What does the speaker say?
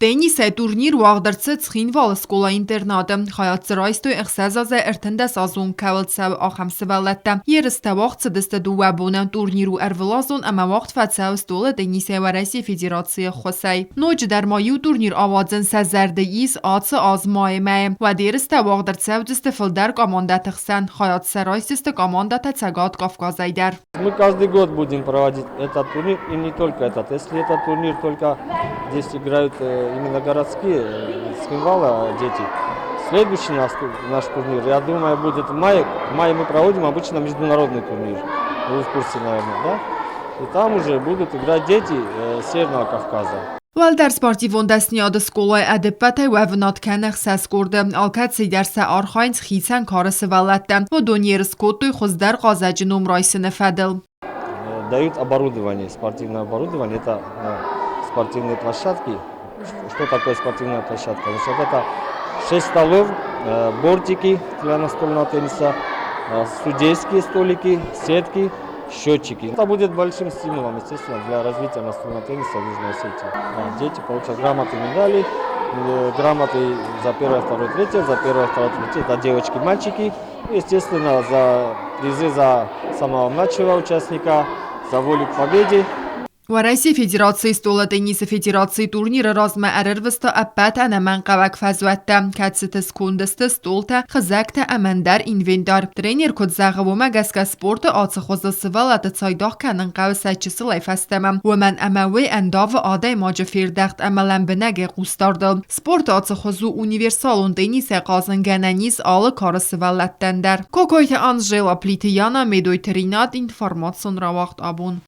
Տենիս է տուրնիր ու աղդրցը ծխինվալ սկոլա ինտերնատը, խայացրայստու էխսեզազ է երթնդես ազուն կավլցավ աղամսվալետը, երստը վաղցը դստը դուվաբունը տուրնիր ու էրվլազուն ամա վաղտ վացավ ստոլը տենիս է վարեսի ֆեդերացիա խոսայ։ Նոջ դարմայու տուրնիր ավadzın սազարդը իս ացը ազմայ է, վադ երստը վաղդրցավ դստը ֆլդար կամանդա թխսան, խայացրայստը կամանդա թացագատ Կавказайдар. Мы каждый год будем проводить этот турнир, и не только этот. Если этот турнир только здесь играют именно городские с Хинвала дети, следующий наш турнир, я думаю, будет в мае. В мае мы проводим обычно международный турнир. Вы в курсе, наверное, да? И там уже будут играть дети Северного Кавказа. Վալդար սպարտիվոն դեսնյադը սկոլայ ադեպատ է վևնատ կենեղ սասկորդը, ալքատ սիդարսը արխայնց խիցան կարսը վալատը, ոդոն երս կոտույ խոздար qazajı նոմրայսը նվադել. Дают оборудование, спортивное оборудование, это спортивные площадки. Что такое спортивная площадка? Значит, это 6 столов, бортики для настольного тенниса, судейские столики, сетки, счетчики. Это будет большим стимулом, естественно, для развития настольного тенниса в Южной Осетии. Дети получат грамоты, медали, грамоты за первое, второе, третье, за первое, второе, третье, это девочки, мальчики. Естественно, за призы за самого младшего участника, за волю к победе. Վարայսի ֆեդերացիի ստոլը տենիսը ֆեդերացիի տուրնիրը ռազմը արերվստը ապատ անաման qavak ֆազվատը, կացտը սկունդստը ստոլտը, խզակտը ամանդար ինվենտար. Տրեներ կոդ զաղվոմա գասկա սպորտը ացխոզը սվալ ատցայդող կանն qavı saçısı layfastama. Women amawi andavı aday macı firdaqt amalan binəgə qustardı. Sport ացխոզու universalun tenise qazın gananis alı karı svallatdandar. Kokoyta Anjela Plitiyana medoy trinat informasyon ravaqt abun.